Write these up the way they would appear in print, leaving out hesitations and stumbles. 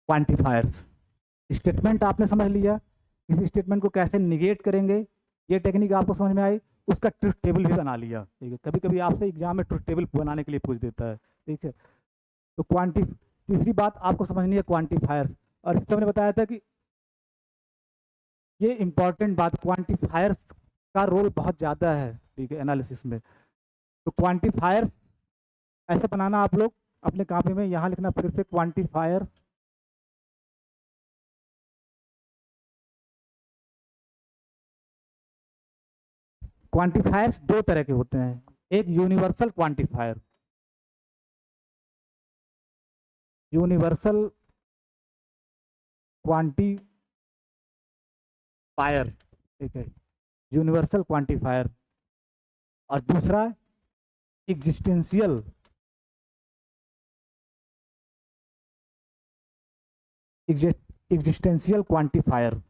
Quantifiers. Statement आपने समझ लिया, किसी स्टेटमेंट को कैसे निगेट करेंगे, ये टेक्निक आपको समझ में आई। उसका ट्रुथ टेबल भी बना लिया, ठीक है। कभी कभी आपसे एग्जाम में ट्रुथ टेबल बनाने के लिए पूछ देता है, ठीक है। तो तीसरी बात आपको समझनी है क्वांटिफायर्स। और इसमें हमने बताया था कि ये इंपॉर्टेंट बात, क्वांटिफायर्स का रोल बहुत ज़्यादा है, ठीक है, एनालिसिस में। तो क्वांटिफायर्स ऐसे बनाना, आप लोग अपने कॉपी में यहाँ लिखना फिर से क्वांटिफायर। क्वांटिफायर्स दो तरह के होते हैं, एक यूनिवर्सल क्वांटिफायर, यूनिवर्सल क्वांटिफायर, ठीक है, यूनिवर्सल क्वांटिफायर। और दूसरा existential existential quantifier.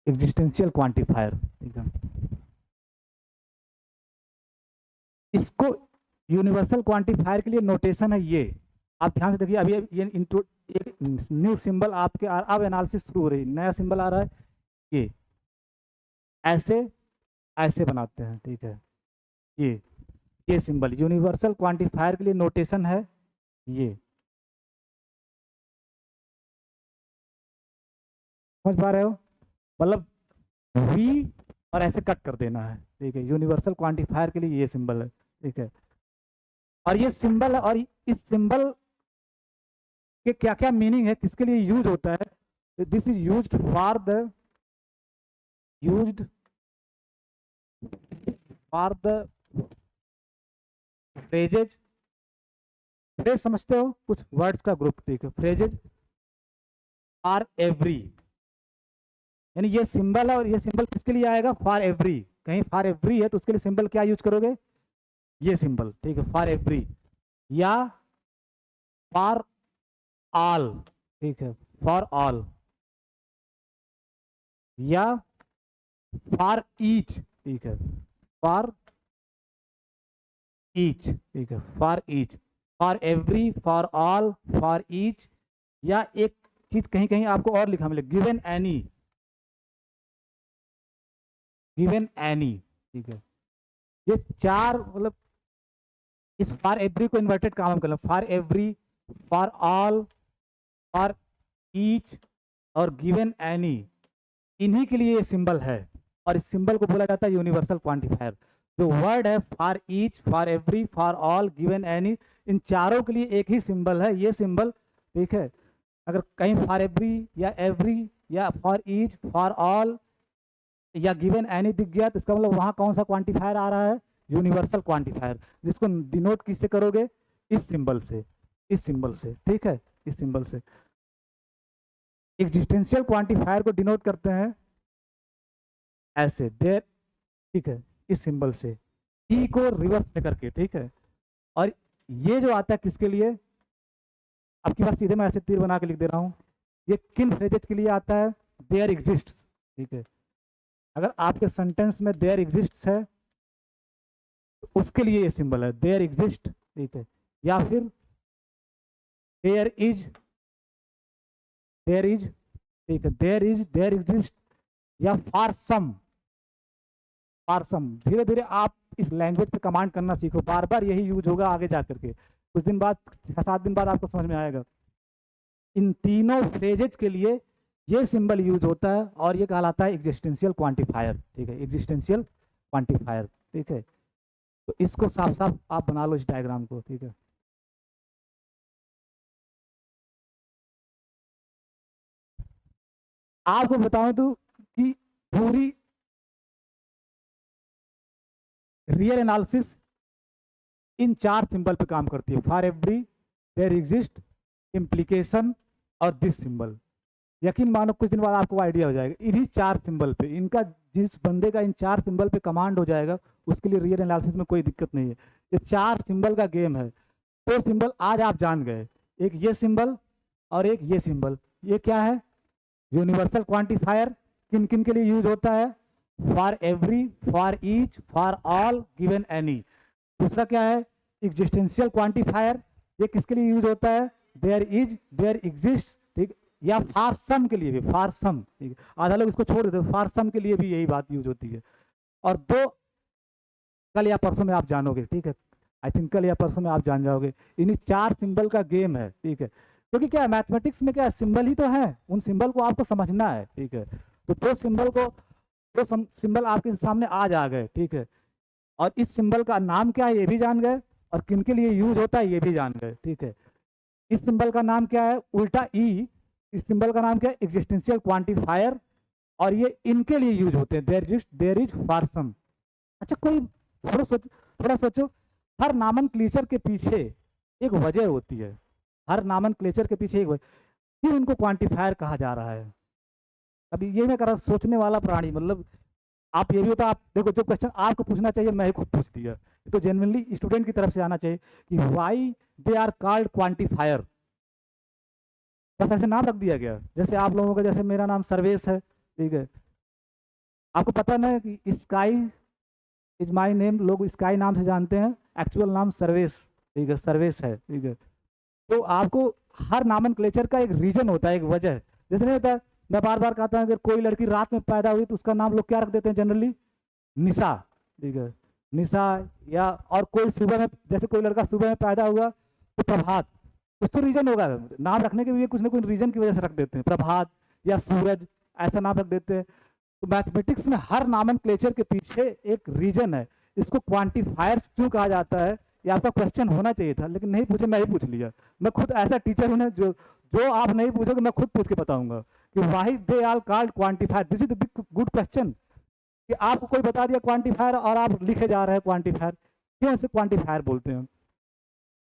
Existential quantifier, ठीक है। इसको यूनिवर्सल क्वांटिफायर के लिए नोटेशन है ये, आप ध्यान से देखिए। अभी ये इंट्रो, एक न्यू सिंबल आपके अब एनालिसिस शुरू हो रही है, नया सिंबल आ रहा है, ये ऐसे ऐसे बनाते हैं, ठीक है। ये सिंबल यूनिवर्सल क्वांटिफायर के लिए नोटेशन है ये, समझ पा रहे हो? मतलब वी और ऐसे कट कर देना है, ठीक है। यूनिवर्सल क्वांटिफायर के लिए ये सिंबल है, ठीक है। और ये सिंबल है, और इस सिंबल के क्या क्या मीनिंग है, किसके लिए यूज होता है। This is used for the used for the phrases. Phrase समझते हो, कुछ वर्ड्स का ग्रुप, ठीक है। फ्रेजेज आर एवरी, यानी ये सिंबल है, और ये सिंबल किसके लिए आएगा, फॉर एवरी। कहीं फॉर एवरी है तो उसके लिए सिंबल क्या यूज करोगे, ये सिंबल, ठीक है, फॉर एवरी, या फॉर ऑल, ठीक है, फॉर ऑल, या फॉर ईच, ठीक है, फॉर ईच, ठीक है, for each, for every, for all, for each. या एक चीज कहीं कहीं आपको और लिखा मिले, गिवन एनी, गिवन एनी, ठीक है। ये चार मतलब इस फॉर एवरी को इन्वर्टेड काम कर लो, for every, for all, for each और गिवन एनी, इन्हीं के लिए ये सिंबल है। और इस सिंबल को बोला जाता है यूनिवर्सल क्वांटिफायर। जो वर्ड है for each, for every, for all, given any, इन चारों के लिए एक ही सिंबल है, ये सिंबल, ठीक है। अगर कहीं फॉर एवरी या फॉर ईच, फॉर ऑल या गिवन एनी दिख गया तो इसका मतलब वहां कौन सा क्वांटिफायर आ रहा है, यूनिवर्सल क्वांटिफायर, जिसको डिनोट किससे करोगे, इस सिंबल से, इस सिंबल से, ठीक है, इस सिंबल से। एग्जिस्टेंशियल क्वांटिफायर को डिनोट करते हैं ऐसे, देर, ठीक है, इस सिंबल से, ई को रिवर्स में करके, ठीक है। और ये जो आता है किसके लिए, अब की बार सीधे मैं ऐसे तीर बना के लिख दे रहा हूं, ये किन फ्रेजेज के लिए आता है, देयर एग्जिस्ट, ठीक है। अगर आपके सेंटेंस में देयर एग्जिस्ट है तो उसके लिए ये सिंबल है, देयर एग्जिस्ट, ठीक है। या फिर देयर इज, देयर इज, ठीक है, देयर इज, देयर एग्जिस्ट, या फॉर सम, फॉर सम। धीरे धीरे आप इस लैंग्वेज पे कमांड करना सीखो, बार बार यही यूज होगा आगे जा करके, कुछ दिन बाद, 6-7 दिन बाद आपको समझ में आएगा। इन तीनों फ्रेजेज के लिए ये सिंबल यूज होता है, और ये कहलाता है एग्जिस्टेंशियल क्वांटिफायर, ठीक है, एग्जिस्टेंशियल क्वांटिफायर, ठीक है। तो इसको साफ साफ आप बना लो इस डायग्राम को, ठीक है। आपको बताऊं तो कि पूरी रियल एनालिसिस इन चार सिंबल पे काम करती है, for every, there exist, implication और दिस सिंबल। यकीन मानो कुछ दिन बाद आपको आइडिया हो जाएगा, इन्हीं चार सिंबल पे, इनका जिस बंदे का इन चार सिंबल पे कमांड हो जाएगा उसके लिए रियल एनालिसिस में कोई दिक्कत नहीं है। ये चार सिंबल का गेम है। तो सिंबल आज आप जान गए, एक ये सिंबल और एक ये सिंबल, ये क्या है, यूनिवर्सल क्वांटिफायर। किन किन के लिए यूज होता है, for every, for each, for all, given any. दूसरा क्या है, एग्जिस्टेंशियल क्वांटिफायर, ये किसके लिए यूज होता है, देयर इज, देयर एग्जिस्ट, ठीक, या फॉर सम के लिए भी, फॉर सम, ठीक है, आधा लोग इसको छोड़ देते हैं, फॉर सम के लिए भी यही बात यूज होती है। और दो, कल या परसों में आप जानोगे, ठीक है, आई थिंक कल या परसों में आप जान जाओगे, इन्हीं 4 सिंबल का गेम है, ठीक है, क्योंकि क्या है मैथमेटिक्स में क्या है, सिंबल ही तो है, उन सिंबल को आपको समझना है, ठीक है, तो दो सिंबल को, दो सिंबल आपके सामने आज आ गए, ठीक है, और इस सिंबल का नाम क्या है ये भी जान गए, और किन के लिए यूज होता है ये भी जान गए, ठीक है। इस सिंबल का नाम क्या है, उल्टा ई, इस सिंबल का नाम क्या है, एग्जिस्टेंशियल क्वांटिफायर, और ये इनके लिए यूज होते हैं, देयर इज फॉर सम। अच्छा कोई थोड़ा सोचो, हर नामनक्लेचर के पीछे एक वजह होती है, हर नामनक्लेचर के पीछे एक वजह, क्यों इनको क्वांटिफायर कहा जा रहा है। अभी ये मैं कर रहा, सोचने वाला प्राणी, मतलब आप ये भी होता, आप देखो जो क्वेश्चन आपको पूछना चाहिए मैं खुद पूछ दिया, तो जेन्युइनली स्टूडेंट की तरफ से आना चाहिए कि why they are called quantifier, बस ऐसे नाम रख दिया गया, जैसे आप लोगों का, जैसे मेरा नाम सर्वेश है, ठीक है, आपको पता ना कि स्काई इज माई नेम, लोग स्काई नाम से जानते हैं, एक्चुअल नाम सर्वेश, ठीक है, सर्वेश है, ठीक है, तो आपको हर नामनक्लेचर का एक रीजन होता है, एक वजह, जैसे नहीं होता, मैं बार बार कहता हूँ अगर कोई लड़की रात में पैदा हुई तो उसका नाम लोग क्या रख देते हैं जनरली, निशा, ठीक है, निशा, या और कोई सुबह में, जैसे कोई लड़का सुबह में पैदा हुआ तो प्रभात, कुछ तो रीजन होगा, नाम रखने के लिए कुछ ना कुछ रीजन की वजह से रख देते हैं, प्रभात या सूरज, ऐसा नाम रख देते हैं। तो मैथमेटिक्स में हर नामनक्लेचर के पीछे एक रीजन है, इसको क्वांटिफायर्स क्यों कहा जाता है, ये आपका क्वेश्चन होना चाहिए था, लेकिन नहीं पूछे, मैं ही पूछ लिया, मैं खुद ऐसा टीचर हूँ ना, जो जो आप नहीं पूछोगे मैं खुद पूछ के बताऊंगा कि why they are called quantifier, this is the big good question, कि आपको कोई बता दिया क्वांटिफायर और आप लिखे जा रहे हैं क्वांटिफायर, क्यों इसे क्वांटिफायर बोलते हैं।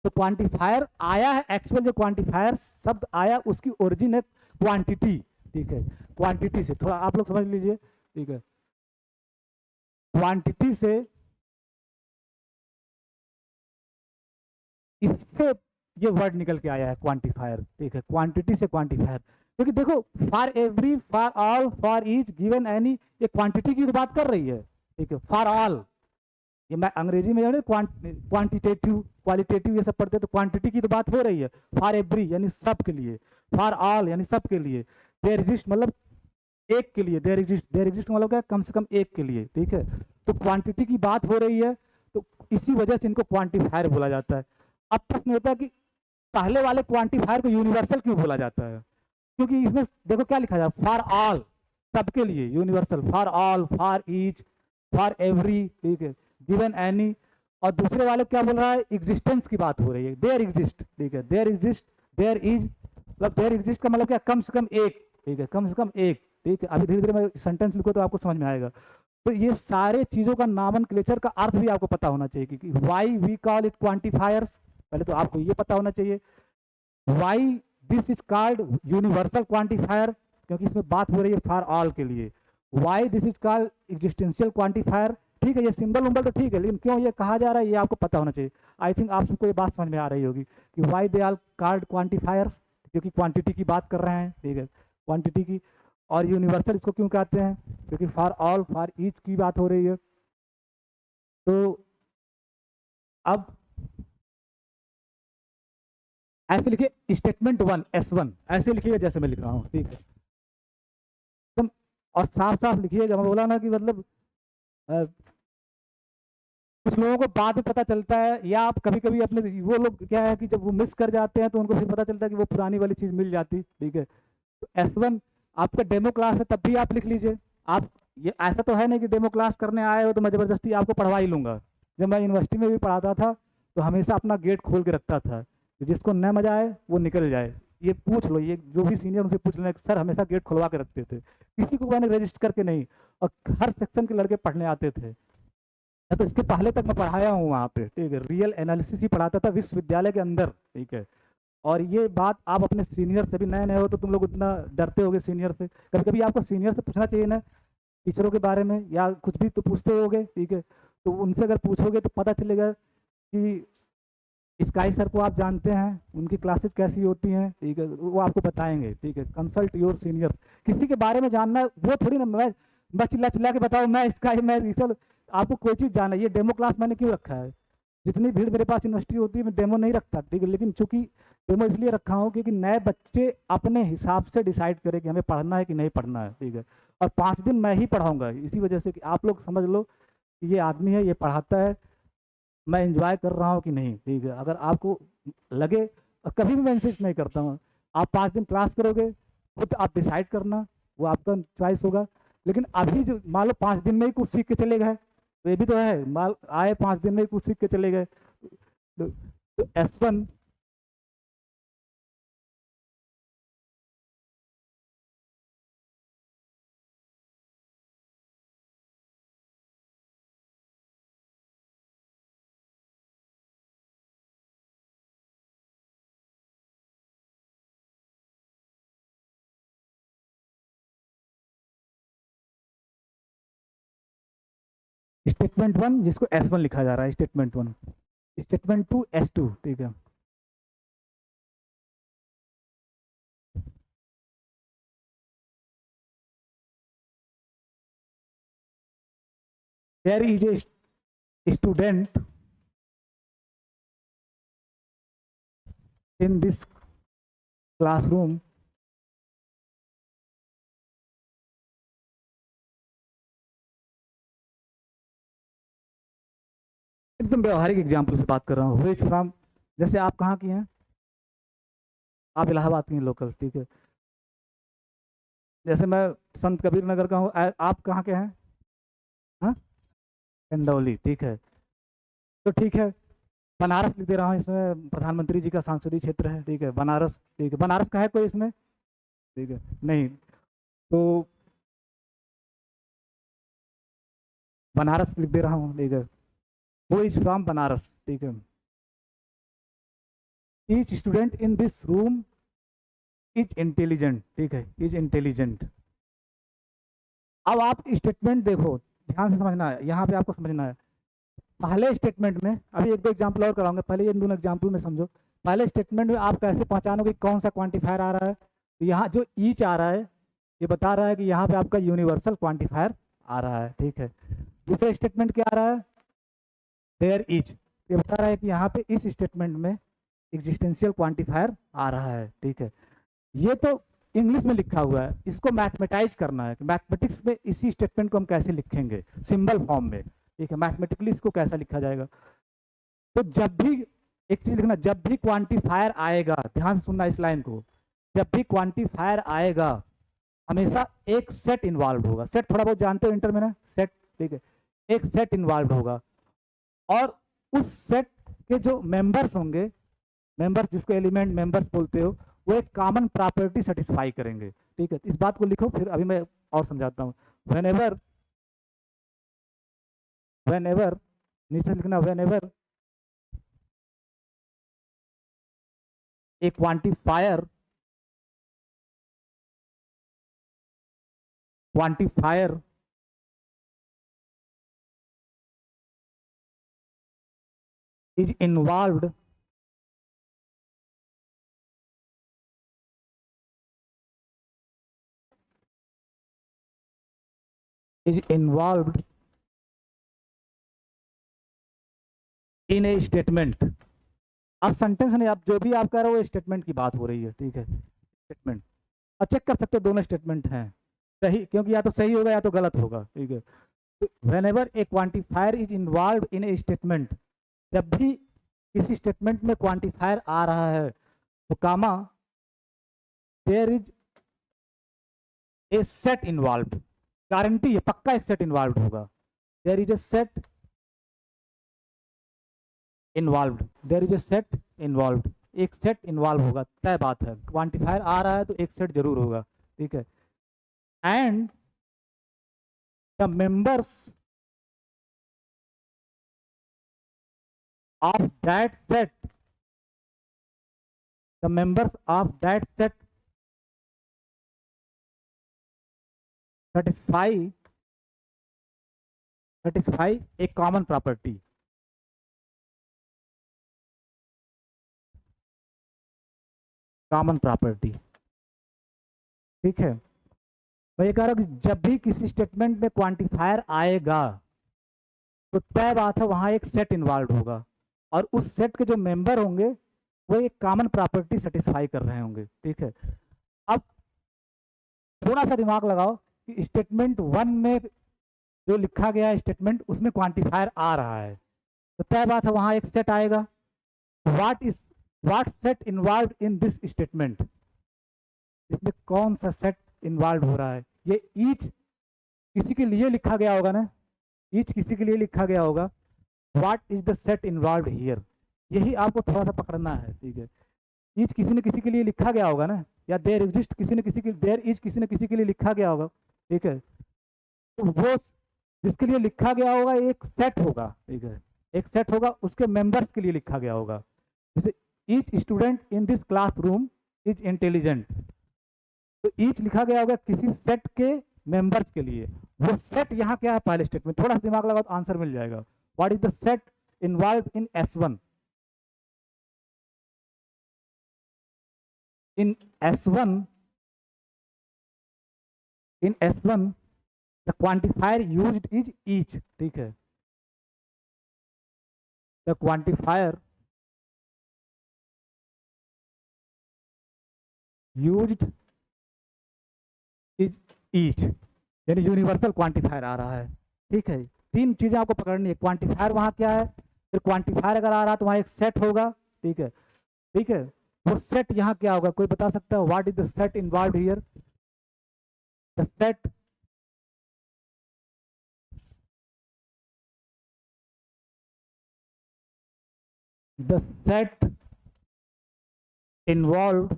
तो क्वांटिफायर आया है, एक्चुअल जो क्वांटिफायर शब्द आया उसकी ओरिजिन है क्वांटिटी, ठीक है, क्वांटिटी से, थोड़ा आप लोग समझ लीजिए, ठीक है, क्वांटिटी से, इससे ये वर्ड निकल के आया है क्वांटिफायर, ठीक है, क्वांटिटी से क्वांटिफायर, क्योंकि देखो for every, for all, for each, given any, ये क्वांटिटी की तो बात कर रही है, ठीक है, फॉर ऑल, ये मैं अंग्रेजी में क्वांटिटेटिव, क्वालिटेटिव ये सब पढ़ते हैं, तो क्वांटिटी की तो बात हो रही है, फॉर एवरी यानी सब के लिए, फॉर ऑल यानी सब के लिए, देयर एग्जिस्ट मतलब एक के लिए, देयर एग्जिस्ट मतलब क्या, कम से कम एक के लिए, ठीक है, तो क्वांटिटी की बात हो रही है, तो इसी वजह से इनको क्वांटिफायर बोला जाता है। अब प्रश्न होता है कि पहले वाले क्वांटिफायर को यूनिवर्सल क्यों बोला जाता है, क्योंकि इसमें देखो क्या लिखा जाए, फॉर ऑल, सबके लिए, universal, for all, for each, for every, ठीक है, गिवन एनी, और दूसरे वाले क्या बोल रहा है, एग्जिस्टेंस की बात हो रही है, देयर एग्जिस्ट, ठीक है, देयर एग्जिस्ट, देयर इज, मतलब देयर एग्जिस्ट का मतलब क्या, कम से कम एक, ठीक है, कम से कम एक, ठीक है, अभी धीरे धीरे मैं सेंटेंस लिखो तो आपको समझ में आएगा। तो ये सारे चीजों का नामनक्लेचर का अर्थ भी आपको पता होना चाहिए, कि why we call it quantifiers, पहले तो आपको ये पता होना चाहिए, why this is called universal quantifier, क्योंकि इसमें बात हो रही है फॉर ऑल के लिए, why this is called existential quantifier, ठीक है, ये सिंबल उम्बल तो ठीक है, लेकिन क्यों ये कहा जा रहा है ये आपको पता होना चाहिए। आई थिंक आप सबको ये बात समझ में आ रही होगी कि why they are called quantifiers, क्योंकि क्वांटिटी की बात कर रहे हैं, ठीक है, क्वांटिटी की, और यूनिवर्सल इसको क्यों कहते हैं, क्योंकि फॉर ऑल, फॉर ईच की बात हो रही है। तो अब ऐसे लिखिए स्टेटमेंट 1 S1, ऐसे लिखिएगा जैसे मैं लिख रहा हूँ, ठीक है, तुम, और साफ साफ लिखिएगा, मैं बोला ना कि मतलब कुछ लोगों को बाद में पता चलता है, या आप कभी कभी अपने, वो लोग क्या है कि जब वो मिस कर जाते हैं तो उनको फिर पता चलता है कि वो पुरानी वाली चीज मिल जाती, ठीक है, तो S1 आपका डेमो क्लास है, तब भी आप लिख लीजिए। आप ये ऐसा तो है नहीं कि डेमो क्लास करने आए हो तो मैं जबरदस्ती आपको पढ़वा ही लूंगा, जब मैं यूनिवर्सिटी में भी पढ़ाता था तो हमेशा अपना गेट खोल के रखता था, जिसको न मजा आए वो निकल जाए, ये पूछ लो, ये जो भी सीनियर उनसे पूछ लेना, सर हमेशा गेट खुलवा के रखते थे, किसी को मैंने रजिस्टर करके नहीं, और हर सेक्शन के लड़के पढ़ने आते थे, तो इसके पहले तक मैं पढ़ाया हूँ वहाँ पे, ठीक है, रियल एनालिसिस ही पढ़ाता था विश्वविद्यालय के अंदर, ठीक है, और ये बात आप अपने सीनियर से भी, नए नए हो तो तुम लोग इतना डरते होगे सीनियर से, कभी कभी आपको सीनियर से पूछना चाहिए ना टीचरों के बारे में, या कुछ भी तो पूछते होगे, ठीक है, तो उनसे अगर पूछोगे तो पता चलेगा कि स्काई सर को आप जानते हैं, उनकी क्लासेस कैसी होती हैं, ठीक है, वो आपको बताएंगे, ठीक है, कंसल्ट योर सीनियर, किसी के बारे में जानना वो थोड़ी ना मैं चिल्ला चिल्ला के बताऊँ, मैं स्काई, मैं रिसल, आपको कोई चीज़ जानना, ये डेमो क्लास मैंने क्यों रखा है, जितनी भीड़ मेरे पास यूनिवर्सिटी होती है मैं डेमो नहीं रखता, ठीक है, लेकिन चूंकि डेमो इसलिए रखा हूँ क्योंकि नए बच्चे अपने हिसाब से डिसाइड करें कि हमें पढ़ना है कि नहीं पढ़ना है, ठीक है। और 5 दिन मैं ही पढ़ाऊंगा इसी वजह से कि आप लोग समझ लो कि ये आदमी है, ये पढ़ाता है, मैं एंजॉय कर रहा हूँ कि नहीं, ठीक है। अगर आपको लगे, कभी भी मैं इंसिस्ट नहीं करता हूँ, आप 5 दिन क्लास करोगे खुद आप डिसाइड करना, वो आपका चॉइस होगा। लेकिन अभी जो मान लो 5 दिन में ही कुछ सीख के चले गए, तो ये भी तो है, माल आए 5 दिन में ही कुछ सीख के चले गए, तो S1 स्टेटमेंट 1 जिसको S1 लिखा जा रहा है, स्टेटमेंट 1, स्टेटमेंट 2 S2, ठीक है। There is a student in this classroom, एकदम व्यवहारिक एग्जाम्पल से बात कर रहा हूँ, हु इज फ्रॉम, जैसे आप कहाँ की हैं, आप इलाहाबाद की हैं लोकल, ठीक है। जैसे मैं संत कबीर नगर का हूँ, आप कहाँ के हैं, हाँ, चंदौली, ठीक है। तो ठीक है, बनारस लिख दे रहा हूँ, इसमें प्रधानमंत्री जी का सांसदीय क्षेत्र है, ठीक है, बनारस, ठीक है। बनारस का है कोई इसमें, ठीक है, नहीं, तो बनारस लिख दे रहा हूँ, ठीक है। वो इज फ्रॉम बनारस, ठीक है। Each student in this room is intelligent, ठीक है, इज इंटेलिजेंट। अब आप स्टेटमेंट देखो, ध्यान से समझना है, यहाँ पे आपको समझना है। पहले स्टेटमेंट में, अभी एक दो एग्जाम्पल और कराऊंगा, पहले ये दोनों एग्जाम्पल में समझो। पहले स्टेटमेंट में आप कैसे पहचानोगे कौन सा क्वांटिफायर आ रहा है, तो यहाँ जो ईच आ रहा है ये बता रहा है कि यहाँ पे आपका यूनिवर्सल क्वांटिफायर आ रहा है, ठीक है। दूसरा स्टेटमेंट क्या आ रहा है, देयर इज, ये बता रहा है कि यहाँ पे इस स्टेटमेंट में एग्जिस्टेंशियल क्वांटिफायर आ रहा है, ठीक है। ये तो इंग्लिश में लिखा हुआ है, इसको मैथमेटाइज करना है, मैथमेटिक्स में इसी स्टेटमेंट को हम कैसे लिखेंगे सिंबल फॉर्म में, ठीक है, मैथमेटिकली इसको कैसा लिखा जाएगा। तो जब भी, एक चीज लिखना, जब भी क्वांटिफायर आएगा, ध्यान से सुनना इस लाइन को, जब भी क्वांटिफायर आएगा हमेशा एक सेट इन्वॉल्व होगा, सेट थोड़ा बहुत जानते हो इंटर में ना, सेट, ठीक है, एक सेट इन्वॉल्व होगा, और उस सेट के जो मेंबर्स होंगे, मेंबर्स जिसको एलिमेंट मेंबर्स बोलते हो, वो एक कॉमन प्रॉपर्टी सेटिस्फाई करेंगे, ठीक है। इस बात को लिखो, फिर अभी मैं और समझाता हूँ। व्हेनेवर, व्हेनेवर, नीचे लिखना, whenever A quantifier, quantifier is involved is involved in a statement, आप सेंटेंस नहीं, आप जो भी आप कह रहे हो वो स्टेटमेंट की बात हो रही है, ठीक है, स्टेटमेंट। अब चेक कर सकते हो दोनों स्टेटमेंट हैं सही, क्योंकि या तो सही होगा या तो गलत होगा, ठीक है। तो whenever A quantifier is involve in A statement, जब भी किसी स्टेटमेंट में क्वांटिफायर आ रहा है तो comma, there is a set involve, guarantee है पक्का एक सेट इन्वॉल्व होगा, there is a set involve, there is a set involve, एक सेट इन्वॉल्व होगा, तय बात है, क्वांटिफायर आ रहा है तो एक सेट जरूर होगा, ठीक है। And the members of that set, the members of that set satisfy, satisfy a common property, common property, ठीक है। मैं ये कह रहा हूँ कि जब भी किसी स्टेटमेंट में क्वांटिफायर आएगा तो तय बात है वहां एक सेट इन्वॉल्व होगा, और उस सेट के जो मेंबर होंगे वो एक कॉमन प्रॉपर्टी सेटिस्फाई कर रहे होंगे, ठीक है। अब थोड़ा सा दिमाग लगाओ कि स्टेटमेंट 1 में जो लिखा गया है स्टेटमेंट, उसमें क्वांटिफायर आ रहा है, तो तय बात है वहां एक सेट आएगा। What is what set involve in this statement, इसमें कौन सा सेट इन्वॉल्व हो रहा है, ये ईच किसी के लिए लिखा गया होगा ना, ईच किसी के लिए लिखा गया होगा। What is the set involve here, यही आपको थोड़ा सा पकड़ना है, ठीक है। ईच किसी न किसी के लिए लिखा गया होगा ना, या देयर एग्जिस्ट किसी न किसी के, देयर इज किसी न किसी के लिए लिखा गया होगा, ठीक है। तो वो जिसके लिए लिखा गया होगा एक सेट होगा, ठीक है, एक सेट होगा, उसके मेंबर्स के लिए लिखा गया होगा। जैसे each student in this classroom is intelligent, तो ईच लिखा गया होगा किसी सेट के मेंबर्स के लिए। वो सेट यहाँ क्या है, पहले स्टेटमेंट, थोड़ा सा दिमाग लगाओ तो आंसर मिल जाएगा। What is the set involve in S1, in S1 in S1 the quantifier used is each, ठीक है। The quantifier used is each, यानी यूनिवर्सल क्वांटिफायर आ रहा है, ठीक है। तीन चीजें आपको पकड़नी है, क्वांटिफायर वहां क्या है, फिर क्वांटिफायर अगर आ रहा है तो वहां एक सेट होगा, ठीक है, ठीक है। वो सेट यहाँ क्या होगा, कोई बता सकता है? What is the set involve here, the set the set involve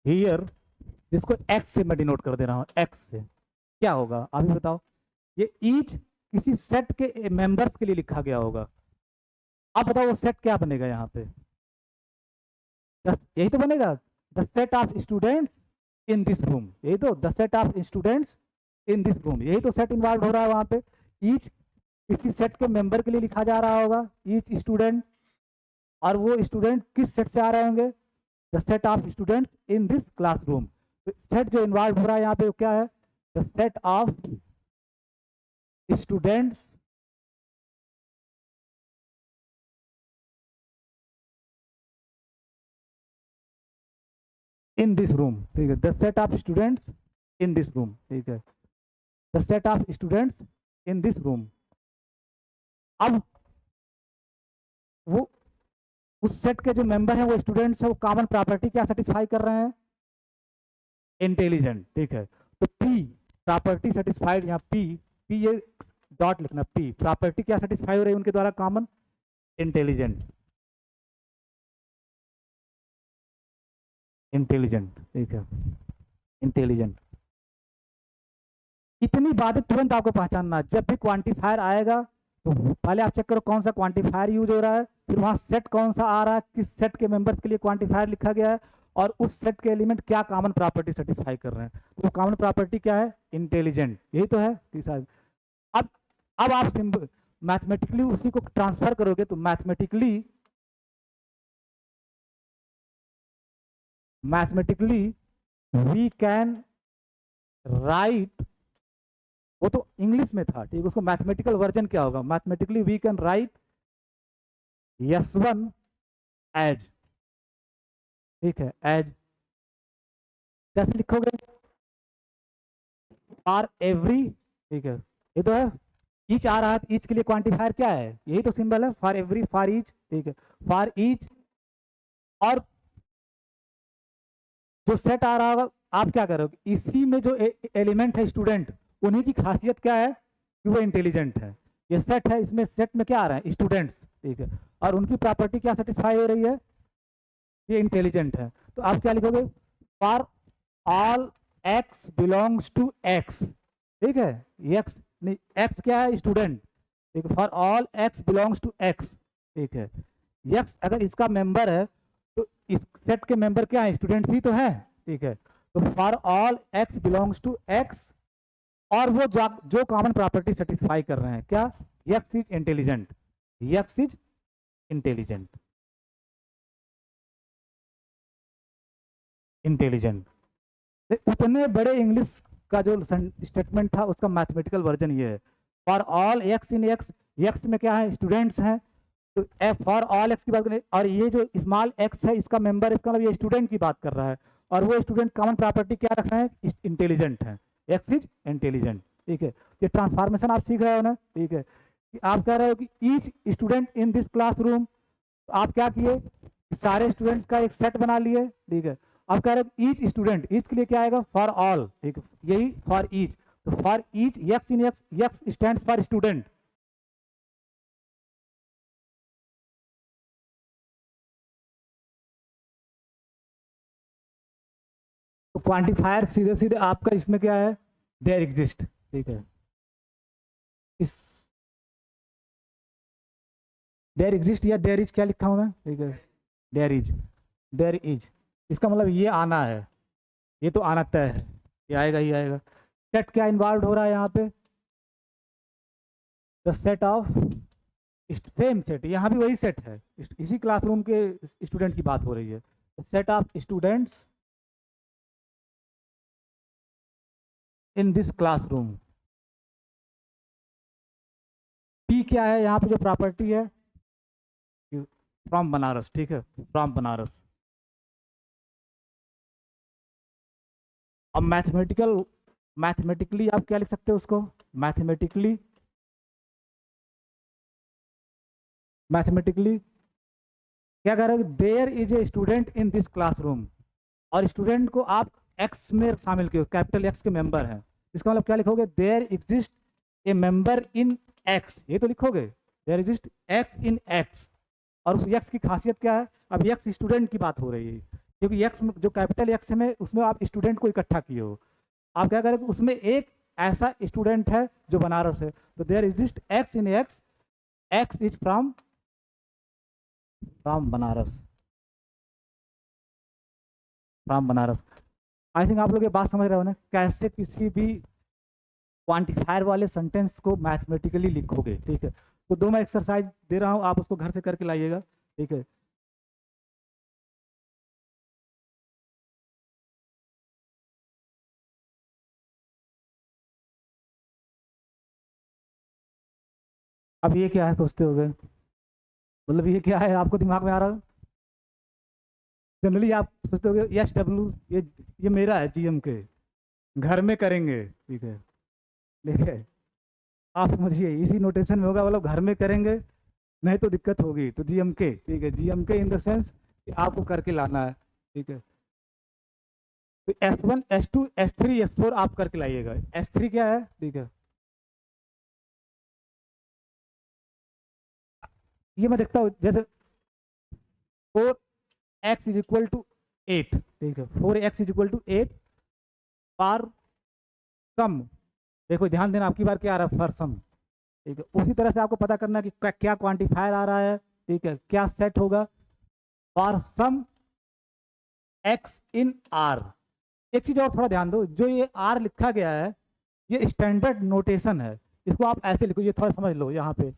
here, जिसको एक्स से मैं डिनोट कर दे रहा हूं, एक्स से क्या होगा अभी बताओ। ये ईच किसी सेट के मेंबर्स के लिए लिखा गया होगा। अब बताओ वो सेट क्या बनेगा यहाँ पे, यही तो बनेगा, the set of students in this room, यही तो, the set of students in this room, यही तो सेट इन्वॉल्व हो रहा है वहां पे। ईच किसी सेट के मेंबर के लिए लिखा जा रहा होगा, ईच स्टूडेंट, और वो स्टूडेंट किस सेट से आ रहे होंगे, the set of students in this classroom. तो सेट जो इन्वॉल्व हो रहा है यहाँ पे वो क्या है, the set of students in this room, ठीक है, the set of students in this room, ठीक है, the set of students in this room. अब वो उस सेट के जो मेंबर हैं वो स्टूडेंट्स है, वो कॉमन प्रॉपर्टी क्या सेटिस्फाई कर रहे हैं, इंटेलिजेंट, ठीक है। तो पी प्रॉपर्टी सेटिस्फाइड, यहाँ पी, पी ये डॉट लिखना, पी प्रॉपर्टी क्या सेटिस्फाई हो रही है उनके द्वारा, कॉमन, इंटेलिजेंट, इंटेलिजेंट, ठीक है, इंटेलिजेंट। इतनी बातें तुरंत आपको पहचानना, जब भी क्वांटिफायर आएगा तो पहले आप चेक करो कौन सा क्वांटिफायर यूज हो रहा है, फिर वहां सेट कौन सा आ रहा है, किस सेट के मेंबर्स के लिए क्वांटिफायर लिखा गया है, और उस सेट के एलिमेंट क्या कॉमन प्रॉपर्टी सेटिस्फाई कर रहे हैं। तो कॉमन प्रॉपर्टी क्या है, इंटेलिजेंट, यही तो है। अब अब आप सिंपल मैथमेटिकली उसी को ट्रांसफर करोगे तो मैथमेटिकली वी कैन राइट, वो तो इंग्लिश में था, ठीक, उसको मैथमेटिकल वर्जन क्या होगा, mathematically we can write S1 as, ठीक है, एज कैसे लिखोगे, फॉर एवरी, ठीक है, ये तो है, ईच आ रहा है, ईच के लिए क्वांटिफायर क्या है, यही तो सिंबल है, फॉर एवरी, फॉर ईच, ठीक है, फॉर ईच। और जो सेट आ रहा होगा आप क्या करोगे, इसी में जो एलिमेंट है स्टूडेंट, उन्हीं की खासियत क्या है कि वो इंटेलिजेंट है। ये सेट है, इसमें सेट में क्या आ रहा है, स्टूडेंट्स, ठीक है, और उनकी प्रॉपर्टी क्या सेटिस्फाई हो रही है, ये इंटेलिजेंट है। तो आप क्या लिखोगे, for all x belongs to x, ठीक है, एक्स नहीं, एक्स क्या है, स्टूडेंट, ठीक है, for all x belongs to x, ठीक है। एक्स अगर इसका मेंबर है तो इस सेट के मेंबर क्या है, स्टूडेंट्स ही तो है, ठीक है। तो for all x belongs to x, और वो जो कॉमन प्रॉपर्टी सेटिस्फाई कर रहे हैं क्या, x is intelligent, x is intelligent, intelligent. उतने बड़े इंग्लिश का जो स्टेटमेंट था उसका मैथमेटिकल वर्जन ये है, for all x in x, x में क्या है, स्टूडेंट्स हैं, तो एफ फॉर ऑल एक्स की बात करें, और ये जो स्मॉल एक्स है इसका मेंबर, इसका मतलब ये स्टूडेंट की बात कर रहा है, और वो स्टूडेंट कॉमन प्रॉपर्टी क्या रखना है, इंटेलिजेंट है, एक्स इज इंटेलिजेंट। ठीक है, ये ट्रांसफॉर्मेशन आप सीख रहे हो ना। ठीक है, कि आप कह रहे हो कि each student in this classroom, आप क्या किए, सारे स्टूडेंट्स का एक सेट बना लिए। ठीक है, अब कह रहे हो ईच स्टूडेंट, ईच के लिए क्या आएगा, फॉर ऑल। ठीक है, यही फॉर ईच, तो for each x in x, x stand for student. तो क्वांटिफायर सीधे सीधे आपका इसमें क्या है, देयर एग्जिस्ट। ठीक है, इस देयर एग्जिस्ट या देयर इज क्या लिखा हूं मैं, ठीक है, देयर इज, देयर इज, इसका मतलब ये आना है, ये तो आना तय है, ये आएगा ही आएगा। सेट क्या इन्वॉल्व हो रहा है यहाँ पे, the set of, same set, यहाँ भी वही सेट है, इसी क्लासरूम के स्टूडेंट की बात हो रही है, set of students in this classroom. P क्या है यहाँ पे जो प्रॉपर्टी है, फ्रॉम बनारस। ठीक है, फ्रॉम बनारस। अब मैथमेटिकली आप क्या लिख सकते हो उसको, मैथमेटिकली, मैथमेटिकली क्या कह रहे हो, there is a student in this classroom, और स्टूडेंट को आप एक्स में शामिल किए, कैपिटल एक्स के मेंबर हैं, इसका मतलब क्या लिखोगे, there exist a member in x, ये तो लिखोगे, there exist x in x. और उस एक्स की खासियत क्या है, अब एक्स स्टूडेंट की बात हो रही है, क्योंकि एक्स जो कैपिटल एक्स में उसमें आप स्टूडेंट को इकट्ठा किए हो, आप क्या करेंगे, उसमें एक ऐसा स्टूडेंट है जो बनारस है, तो there exist x in x, x is from, from Banaras, from Banaras. I think आप लोग ये बात समझ रहे हो ना, कैसे किसी भी क्वांटिफायर वाले सेंटेंस को मैथमेटिकली लिखोगे। ठीक है, तो दो मैं एक्सरसाइज दे रहा हूँ, आप उसको घर से करके लाइएगा। ठीक है, अब ये क्या है सोचते हो गए, मतलब ये क्या है आपको दिमाग में आ रहा है, जनरली आप सोचते हो एस डब्ल्यू, ये मेरा है, जीएम के, घर में करेंगे। ठीक है, ठीक है, आप समझिए इसी नोटेशन में होगा, मतलब घर में करेंगे, नहीं तो दिक्कत होगी, तो जीएम के। ठीक है, जीएम के इन द सेंस कि आपको करके लाना है। ठीक है, तो S1 S2 S3 S4 आप करके लाइएगा। S3 क्या है, ठीक है, ये मैं देखता हूँ, जैसे 4x इज इक्वल टू 8। ठीक है, 4x इज इक्वल टू 8 पार सम, देखो ध्यान देना आपकी बार क्या आ रहा है, फॉर सम। ठीक है, उसी तरह से आपको पता करना है कि क्या क्वांटिफायर आ रहा है। ठीक है, क्या सेट होगा, for some x in R. एक चीज और थोड़ा ध्यान दो, जो ये आर लिखा गया है ये स्टैंडर्ड नोटेशन है, इसको आप ऐसे लिखो, ये थोड़ा समझ लो, यहाँ पे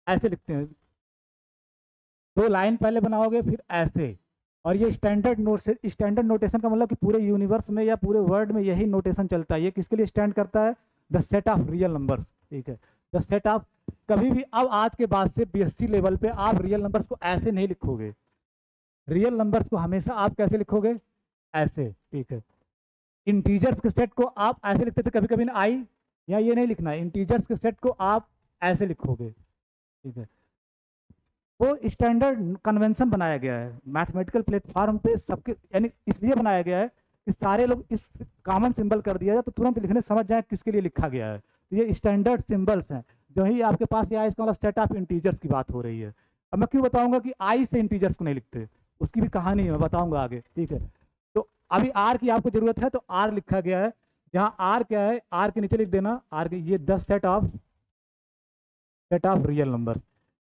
ऐसे लिखते हैं, दो लाइन पहले बनाओगे फिर ऐसे, और ये स्टैंडर्ड नोट से, स्टैंडर्ड नोटेशन का मतलब कि पूरे यूनिवर्स में या पूरे वर्ल्ड में यही नोटेशन चलता है। ये किसके लिए स्टैंड करता है, the set of real numbers. ठीक है, द सेट ऑफ, कभी भी अब आज के बाद से बीएससी लेवल पे आप रियल नंबर्स को ऐसे नहीं लिखोगे, रियल नंबर्स को हमेशा आप कैसे लिखोगे, ऐसे। ठीक है, इंटीजर्स के सेट को आप ऐसे लिखते थे कभी कभी ना, आई, या ये नहीं लिखना है, इंटीजर्स के सेट को आप ऐसे लिखोगे। ठीक है, वो स्टैंडर्ड कन्वेंशन बनाया गया है मैथमेटिकल प्लेटफॉर्म पे सबके, यानी इसलिए बनाया गया है कि सारे लोग इस कॉमन सिंबल कर दिया जाए तो तुरंत लिखने समझ जाए किसके लिए लिखा गया है। तो ये स्टैंडर्ड सिंबल्स हैं, जो ही आपके पास ये आए इसका मतलब सेट ऑफ इंटीजर्स की बात हो रही है। अब मैं क्यों बताऊंगा कि आई से इंटीजर्स को नहीं लिखते, उसकी भी कहानी है, मैं बताऊंगा आगे। ठीक है, तो अभी आर की आपको जरूरत है, तो आर लिखा गया है, जहाँ आर क्या है, आर के नीचे लिख देना, आर के ये 10 सेट ऑफ रियल नंबर।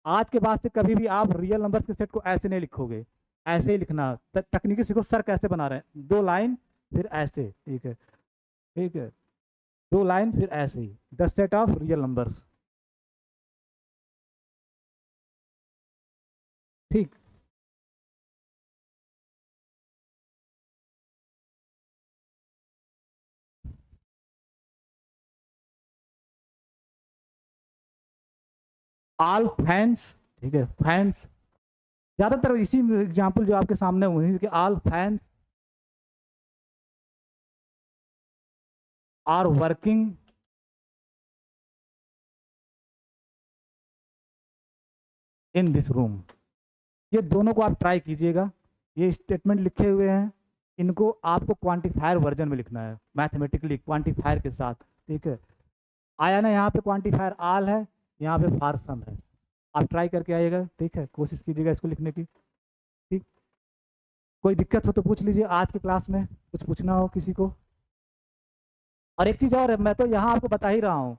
आज के बाद से कभी भी आप रियल नंबर के सेट को ऐसे नहीं लिखोगे, ऐसे ही लिखना। तकनीकी सीखो, सर कैसे बना रहे हैं, दो लाइन फिर ऐसे। ठीक है, ठीक है, दो लाइन फिर ऐसे ही, 10 सेट ऑफ रियल नंबर्स। ठीक। ऑल फैंस, ठीक है, फैंस ज्यादातर इसी एग्जाम्पल जो आपके सामने हुई कि all fans are working in this room. ये दोनों को आप ट्राई कीजिएगा। ये स्टेटमेंट लिखे हुए हैं, इनको आपको क्वांटिफायर वर्जन में लिखना है, मैथमेटिकली क्वांटिफायर के साथ, ठीक है। आया ना, यहाँ पे क्वांटिफायर आल है, यहाँ पे फार सम है। आप ट्राई करके आइएगा, ठीक है, कोशिश कीजिएगा इसको लिखने की, ठीक। कोई दिक्कत हो तो पूछ लीजिए, आज की क्लास में कुछ पूछना हो किसी को। और एक चीज़ और है, मैं तो यहाँ आपको बता ही रहा हूँ,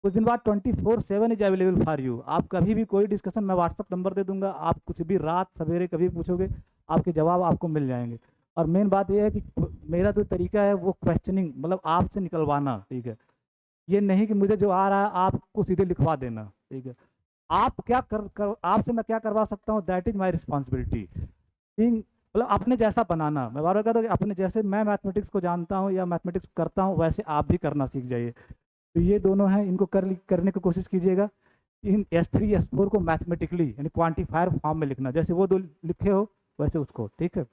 कुछ दिन बाद 24/7 इज अवेलेबल फॉर यू। आप कभी भी कोई डिस्कशन, मैं व्हाट्सअप नंबर दे दूंगा, आप कुछ भी रात सवेरे कभी पूछोगे, आपके जवाब आपको मिल जाएंगे। और मेन बात यह है कि मेरा जो तरीका है वो क्वेश्चनिंग, मतलब आपसे निकलवाना, ठीक है। ये नहीं कि मुझे जो आ रहा है आपको सीधे लिखवा देना, ठीक है। आप क्या आपसे मैं क्या करवा सकता हूँ, दैट इज माई रिस्पॉन्सिबिलिटी। मतलब अपने जैसा बनाना। मैं बार बार कहता हूँ कि अपने जैसे मैं मैथमेटिक्स को जानता हूँ या मैथमेटिक्स करता हूँ, वैसे आप भी करना सीख जाइए। तो ये दोनों हैं, इनको करने की कोशिश कीजिएगा। इन S3 S4 को मैथमेटिकली यानी क्वांटिफायर फॉर्म में लिखना, जैसे वो दो लिखे हो वैसे उसको, ठीक है।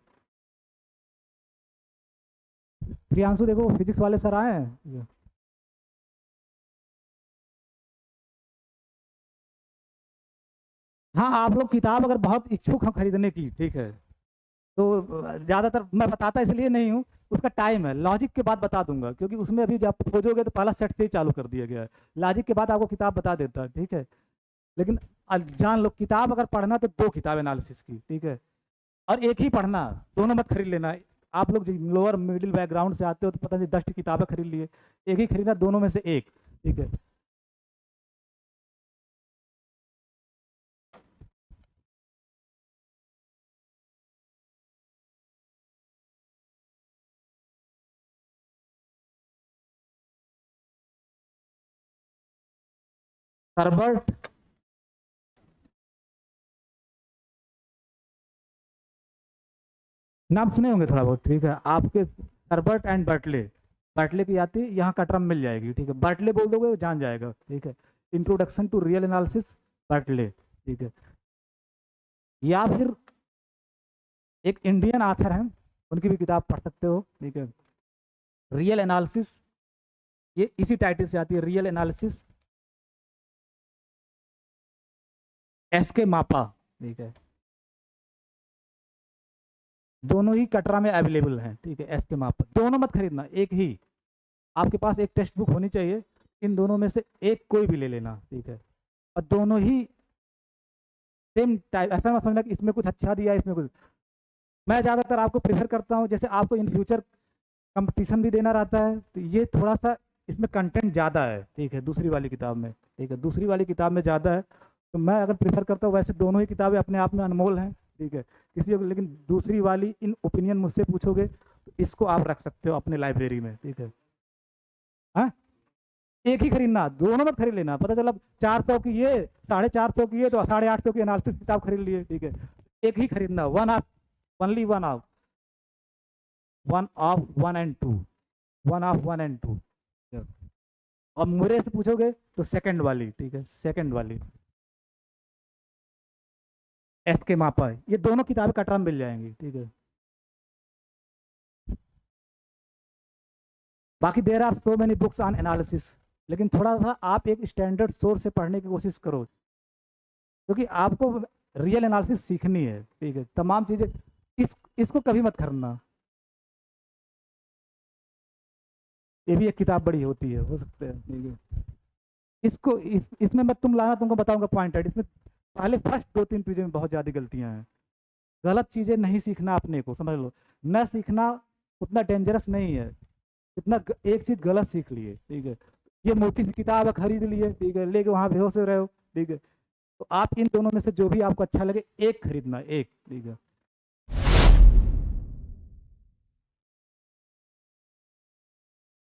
प्रियांशु देखो, फिजिक्स वाले सर आए हैं। हाँ, आप लोग किताब अगर बहुत इच्छुक हो खरीदने की, ठीक है, तो ज़्यादातर मैं बताता इसलिए नहीं हूँ, उसका टाइम है, लॉजिक के बाद बता दूंगा, क्योंकि उसमें अभी जब खोजोगे तो पहला सेट से ही चालू कर दिया गया है। लॉजिक के बाद आपको किताब बता देता है, ठीक है। लेकिन जान लो, किताब अगर पढ़ना तो दो किताब एनालिसिस की, ठीक है। और एक ही पढ़ना, दोनों मत खरीद लेना। आप लोग लोअर मिडिल बैकग्राउंड से आते हो तो पता नहीं 10 किताबें खरीद लिए, एक ही खरीदना, दोनों में से एक, ठीक है। हर्बर्ट, नाम सुने होंगे थोड़ा बहुत, ठीक है। आपके हर्बर्ट एंड बर्टले, बर्टले की आती है, यहाँ का टर्म मिल जाएगी, ठीक है। बर्टले बोल दोगे वो जान जाएगा, ठीक है। इंट्रोडक्शन टू रियल एनालिसिस, बर्टले, ठीक है। या फिर एक इंडियन आथर हैं, उनकी भी किताब पढ़ सकते हो, ठीक है। रियल एनालिसिस, ये इसी टाइटल से आती है, रियल एनालिसिस, SK मापा, ठीक है। दोनों ही कटरा में अवेलेबल हैं, ठीक है। SK मापा, दोनों मत खरीदना, एक ही। आपके पास एक टेक्स्ट बुक होनी चाहिए, इन दोनों में से एक कोई भी ले लेना, ठीक है। और दोनों ही सेम टाइप, ऐसा मत समझना कि इसमें कुछ अच्छा दिया है इसमें कुछ। मैं ज़्यादातर आपको प्रेफर करता हूँ, जैसे आपको इन फ्यूचर कंपटीशन भी देना रहता है, तो ये थोड़ा सा इसमें कंटेंट ज़्यादा है, ठीक है, दूसरी वाली किताब में, ठीक है, दूसरी वाली किताब में ज़्यादा है। तो मैं अगर प्रेफर करता हूँ, वैसे दोनों ही किताबें अपने आप में अनमोल हैं, ठीक है, किसी को, लेकिन दूसरी वाली इन ओपिनियन मुझसे पूछोगे तो इसको आप रख सकते हो अपने लाइब्रेरी में, ठीक है। हाँ, एक ही खरीदना, दोनों मत खरीद लेना। पता चला 400 की ये, 450 की ये, तो 850 की एनालिसिस किताब खरीद लिए, ठीक है। एक ही खरीदना, one of, only one of, one of one and two, one of one and two. और मुझे से पूछोगे तो सेकंड वाली, ठीक है, सेकंड वाली SK मापा है, ये दोनों किताबें कटरा में मिल जाएंगी, ठीक है। बाकी there are so many books on analysis, लेकिन थोड़ा सा आप एक स्टैंडर्ड सोर्स से पढ़ने की कोशिश करो, क्योंकि आपको रियल एनालिसिस सीखनी है, ठीक है। तमाम चीज़ें, इसको कभी मत खरीदना। ये भी एक किताब बड़ी होती है, हो सकता है, ठीक है। इसमें मत तुम लाना, तुमको बताऊंगा पॉइंटेड। इसमें पहले फर्स्ट 2-3 पेज में बहुत ज़्यादा गलतियां हैं। गलत चीज़ें नहीं सीखना, अपने को समझ लो, न सीखना उतना डेंजरस नहीं है, इतना एक चीज़ गलत सीख लिए, ठीक है। ये मोटी सी किताब है, खरीद लिए, ठीक है, लेके वहाँ बेहोश हो रहे हो, ठीक है। तो आप इन दोनों में से जो भी आपको अच्छा लगे एक खरीदना, एक, ठीक है।